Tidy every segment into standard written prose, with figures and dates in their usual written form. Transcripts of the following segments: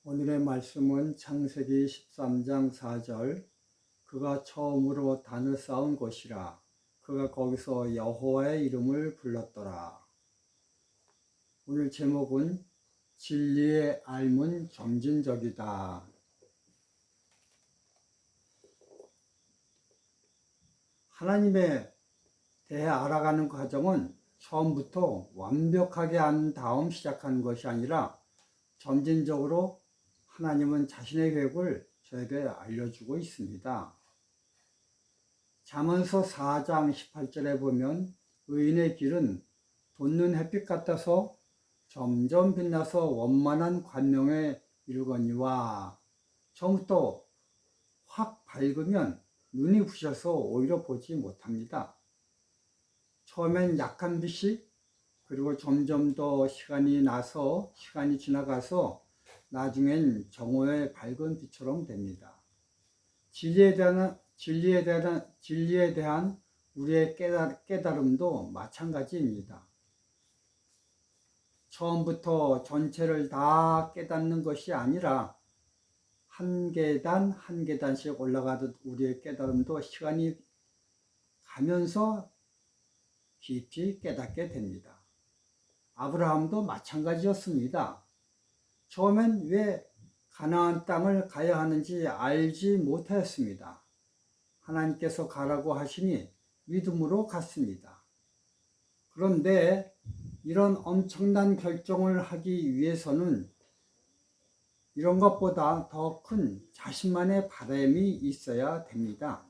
오늘의 말씀은 창세기 13장 4절. 그가 처음으로 단을 쌓은 곳이라. 그가 거기서 여호와의 이름을 불렀더라. 오늘 제목은 진리의 알문 점진적이다. 하나님에 대해 알아가는 과정은 처음부터 완벽하게 안 다음 시작하는 것이 아니라 점진적으로 하나님은 자신의 계획을 저에게 알려주고 있습니다. 잠언서 4장 18절에 보면 의인의 길은 돋는 햇빛 같아서 점점 빛나서 원만한 관명에 이르거니와, 처음부터 확 밝으면 눈이 부셔서 오히려 보지 못합니다. 처음엔 약한 빛이, 그리고 점점 더 시간이 지나가서 나중엔 정오의 밝은 빛처럼 됩니다. 진리에 대한 우리의 깨달음도 마찬가지입니다. 처음부터 전체를 다 깨닫는 것이 아니라 한 계단 한 계단씩 올라가듯 우리의 깨달음도 시간이 가면서 깊이 깨닫게 됩니다. 아브라함도 마찬가지였습니다. 처음엔 왜 가나안 땅을 가야 하는지 알지 못하였습니다. 하나님께서 가라고 하시니 믿음으로 갔습니다. 그런데 이런 엄청난 결정을 하기 위해서는 이런 것보다 더 큰 자신만의 바람이 있어야 됩니다.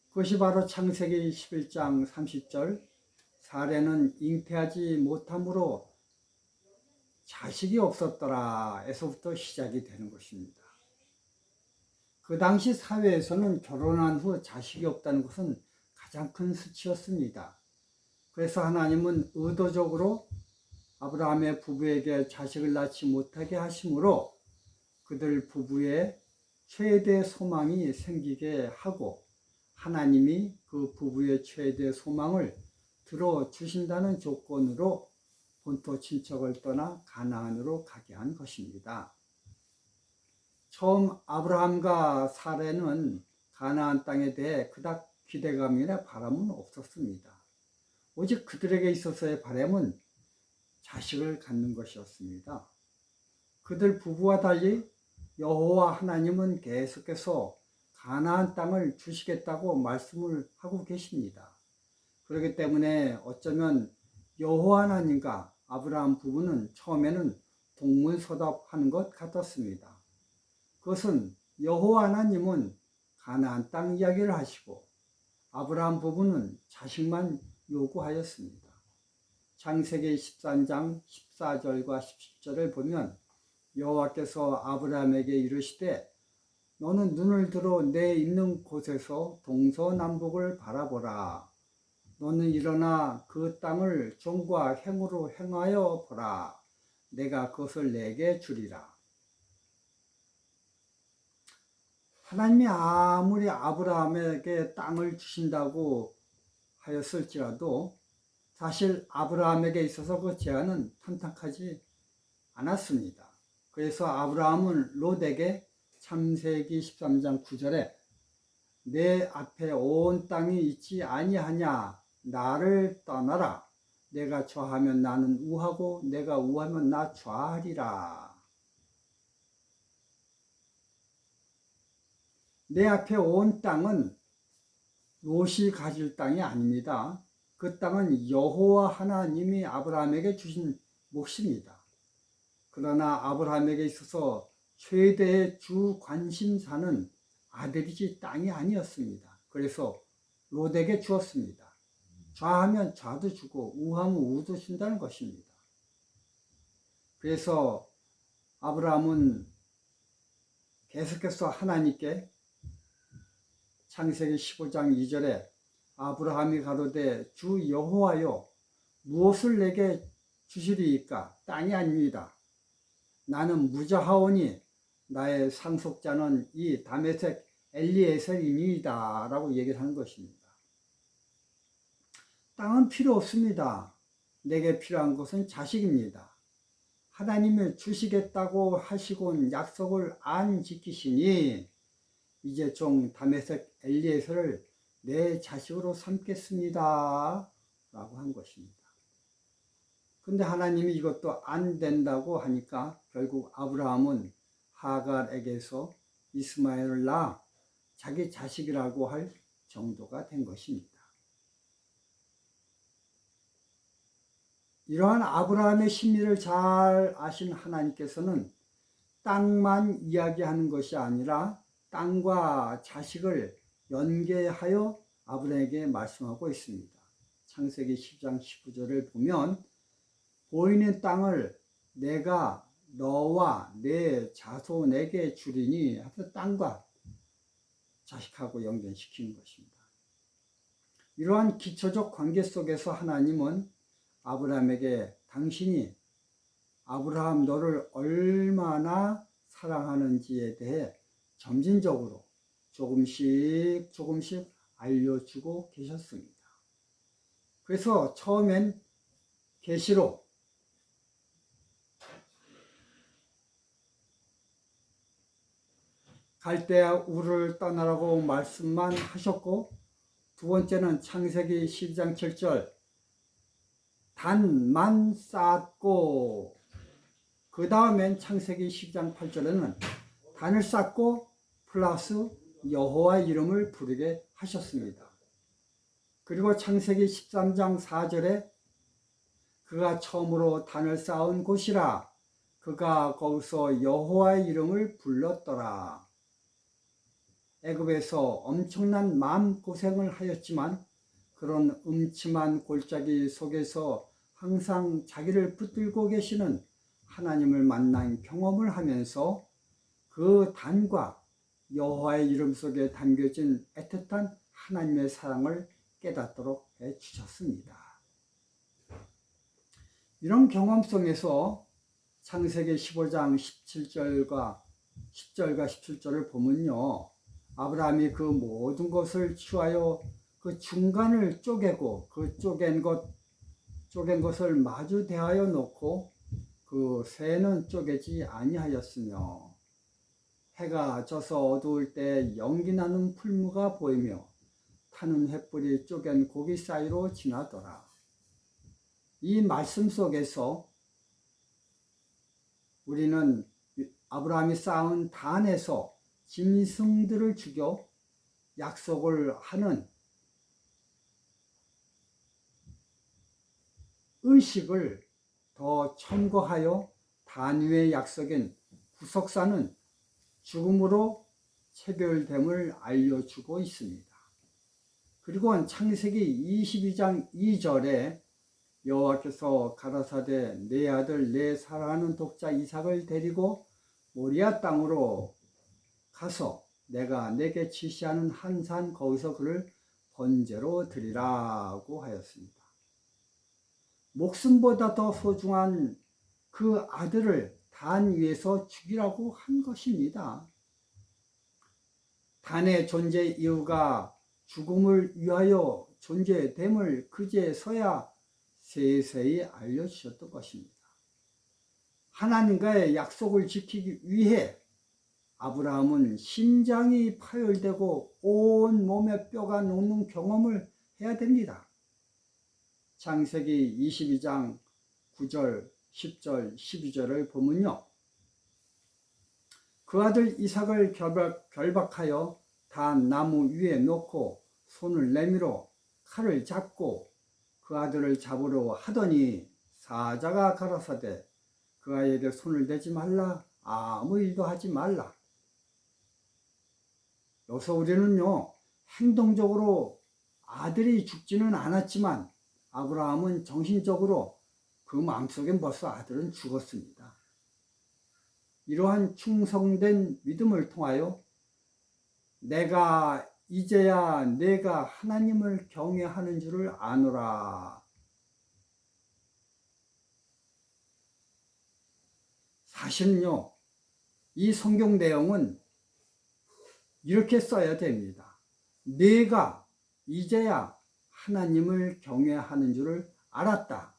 그것이 바로 창세기 11장 30절, 사례는 잉태하지 못함으로 자식이 없었더라 에서부터 시작이 되는 것입니다. 그 당시 사회에서는 결혼한 후 자식이 없다는 것은 가장 큰 수치였습니다. 그래서 하나님은 의도적으로 아브라함의 부부에게 자식을 낳지 못하게 하심으로 그들 부부의 최대 소망이 생기게 하고, 하나님이 그 부부의 최대 소망을 들어주신다는 조건으로 본토 친척을 떠나 가나안으로 가게 한 것입니다. 처음 아브라함과 사레는 가나안 땅에 대해 그닥 기대감이나 바람은 없었습니다. 오직 그들에게 있어서의 바람은 자식을 갖는 것이었습니다. 그들 부부와 달리 여호와 하나님은 계속해서 가나안 땅을 주시겠다고 말씀을 하고 계십니다. 그렇기 때문에 어쩌면 여호와 하나님과 아브라함 부부는 처음에는 동문서답하는 것 같았습니다. 그것은 여호와 하나님은 가나안 땅 이야기를 하시고 아브라함 부부는 자식만 요구하였습니다. 창세기 13장 14절과 17절을 보면 여호와께서 아브라함에게 이르시되 너는 눈을 들어 내 있는 곳에서 동서남북을 바라보라. 너는 일어나 그 땅을 종과 행으로 행하여 보라. 내가 그것을 내게 주리라. 하나님이 아무리 아브라함에게 땅을 주신다고 하였을지라도 사실 아브라함에게 있어서 그 제안은 탐탁하지 않았습니다. 그래서 아브라함은 롯에게 창세기 13장 9절에 내 앞에 온 땅이 있지 아니하냐, 나를 떠나라. 내가 좌하면 나는 우하고 내가 우하면 나 좌하리라. 내 앞에 온 땅은 롯이 가질 땅이 아닙니다. 그 땅은 여호와 하나님이 아브라함에게 주신 몫입니다. 그러나 아브라함에게 있어서 최대의 주 관심사는 아들이지 땅이 아니었습니다. 그래서 롯에게 주었습니다. 좌하면 좌도 주고 우하면 우도 준다는 것입니다. 그래서 아브라함은 계속해서 하나님께 창세기 15장 2절에 아브라함이 가로되 주 여호와여 무엇을 내게 주시리이까? 땅이 아닙니다. 나는 무자하오니 나의 상속자는 이 다메섹 엘리에셀이니이다 라고 얘기를 하는 것입니다. 땅은 필요 없습니다. 내게 필요한 것은 자식입니다. 하나님이 주시겠다고 하시곤 약속을 안 지키시니 이제 종 다메섹 엘리에서를 내 자식으로 삼겠습니다 라고 한 것입니다. 근데 하나님이 이것도 안 된다고 하니까 결국 아브라함은 하갈에게서 이스마엘을 낳아 자기 자식이라고 할 정도가 된 것입니다. 이러한 아브라함의 심리를 잘 아신 하나님께서는 땅만 이야기하는 것이 아니라 땅과 자식을 연계하여 아브라함에게 말씀하고 있습니다. 창세기 10장 19절을 보면 보이는 땅을 내가 너와 내 자손에게 주리니 하면서 땅과 자식하고 연결시키는 것입니다. 이러한 기초적 관계 속에서 하나님은 아브라함에게 당신이 아브라함 너를 얼마나 사랑하는지에 대해 점진적으로 조금씩 알려주고 계셨습니다. 그래서 처음엔 계시로 갈대아 우를 떠나라고 말씀만 하셨고, 두 번째는 창세기 12장 7절 단만 쌓고, 그 다음엔 창세기 10장 8절에는 단을 쌓고 플러스 여호와의 이름을 부르게 하셨습니다. 그리고 창세기 13장 4절에 그가 처음으로 단을 쌓은 곳이라 그가 거기서 여호와의 이름을 불렀더라. 애굽에서 엄청난 마음고생을 하였지만 그런 음침한 골짜기 속에서 항상 자기를 붙들고 계시는 하나님을 만난 경험을 하면서 그 단과 여호와의 이름 속에 담겨진 애틋한 하나님의 사랑을 깨닫도록 해주셨습니다. 이런 경험 속에서 창세기 15장 17절과 10절과 17절을 보면요, 아브라함이 그 모든 것을 취하여 그 중간을 쪼개고 그 쪼갠 것을 마주 대하여 놓고 그 새는 쪼개지 아니하였으며 해가 져서 어두울 때 연기나는 풀무가 보이며 타는 횃불이 쪼갠 고기 사이로 지나더라. 이 말씀 속에서 우리는 아브라함이 쌓은 단에서 짐승들을 죽여 약속을 하는 의식을 더 첨가하여 단 위의 약속인 구속사는 죽음으로 체결됨을 알려주고 있습니다. 그리고 창세기 22장 2절에 여호와께서 가라사대 내 아들 내 사랑하는 독자 이삭을 데리고 모리아 땅으로 가서 내가 내게 지시하는 한 산 거기서 그를 번제로 드리라고 하였습니다. 목숨보다 더 소중한 그 아들을 단 위에서 죽이라고 한 것입니다. 단의 존재 이유가 죽음을 위하여 존재됨을 그제서야 세세히 알려주셨던 것입니다. 하나님과의 약속을 지키기 위해 아브라함은 심장이 파열되고 온 몸에 뼈가 녹는 경험을 해야 됩니다. 창세기 22장 9절, 10절, 12절을 보면요, 그 아들 이삭을 결박하여 단 나무 위에 놓고 손을 내밀어 칼을 잡고 그 아들을 잡으려 하더니 사자가 가라사대 그 아이에게 손을 대지 말라, 아무 일도 하지 말라. 여기서 우리는요, 행동적으로 아들이 죽지는 않았지만 아브라함은 정신적으로 그 마음속엔 벌써 아들은 죽었습니다. 이러한 충성된 믿음을 통하여 내가 이제야 내가 하나님을 경외하는 줄을 아노라. 사실은요, 이 성경 내용은 이렇게 써야 됩니다. 내가 이제야 하나님을 경외하는 줄을 알았다.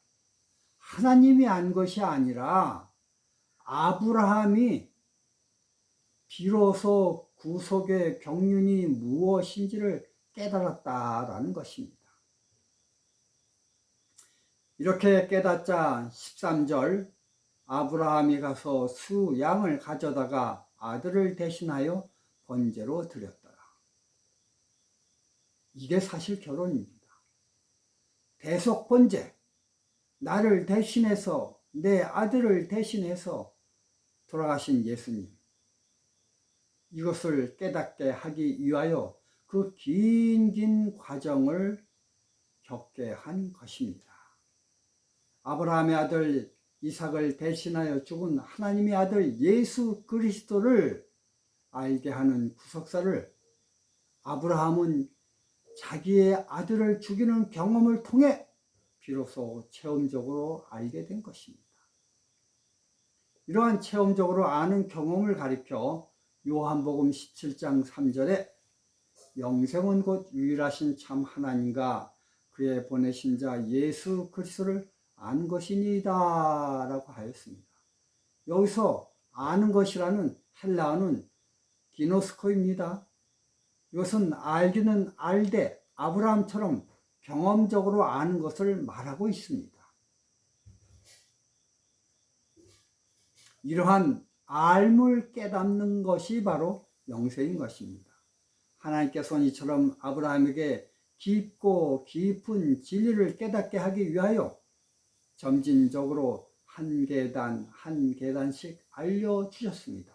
하나님이 안 것이 아니라 아브라함이 비로소 구속의 경륜이 무엇인지를 깨달았다라는 것입니다. 이렇게 깨닫자 13절 아브라함이 가서 수 양을 가져다가 아들을 대신하여 번제로 드렸더라. 이게 사실 결혼입니다. 대속 번제, 나를 대신해서 내 아들을 대신해서 돌아가신 예수님, 이것을 깨닫게 하기 위하여 그 긴 과정을 겪게 한 것입니다. 아브라함의 아들 이삭을 대신하여 죽은 하나님의 아들 예수 그리스도를 알게 하는 구속사를 아브라함은 자기의 아들을 죽이는 경험을 통해 비로소 체험적으로 알게 된 것입니다. 이러한 체험적으로 아는 경험을 가리켜 요한복음 17장 3절에 영생은 곧 유일하신 참 하나님과 그의 보내신 자 예수 그리스도를 아는 것이니이다 라고 하였습니다. 여기서 아는 것이라는 헬라어는 기노스코입니다. 이것은 알기는 알되 아브라함처럼 경험적으로 아는 것을 말하고 있습니다. 이러한 알물 깨닫는 것이 바로 영생인 것입니다. 하나님께서는 이처럼 아브라함에게 깊고 깊은 진리를 깨닫게 하기 위하여 점진적으로 한 계단 한 계단씩 알려주셨습니다.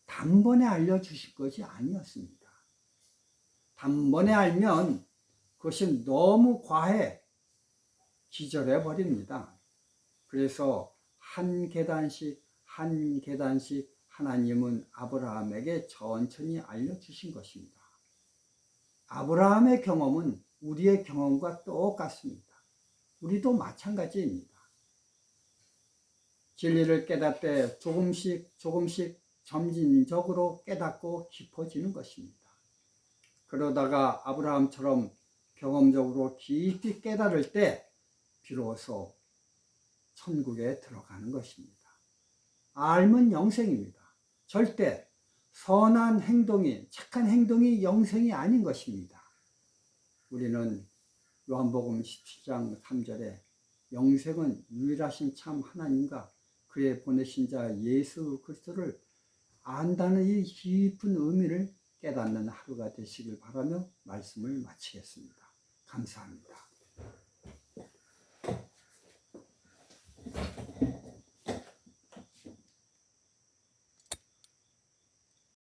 단번에 알려주실 것이 아니었습니다. 단번에 알면 그것이 너무 과해 기절해 버립니다. 그래서 한 계단씩 한 계단씩 하나님은 아브라함에게 천천히 알려주신 것입니다. 아브라함의 경험은 우리의 경험과 똑같습니다. 우리도 마찬가지입니다. 진리를 깨닫되 조금씩 점진적으로 깨닫고 깊어지는 것입니다. 그러다가 아브라함처럼 경험적으로 깊이 깨달을 때 비로소 천국에 들어가는 것입니다. 알면 영생입니다. 절대 선한 행동이, 착한 행동이 영생이 아닌 것입니다. 우리는 요한복음 17장 3절에 영생은 유일하신 참 하나님과 그의 보내신 자 예수 그리스도를 안다는 이 깊은 의미를 깨닫는 하루가 되시길 바라며 말씀을 마치겠습니다. 감사합니다.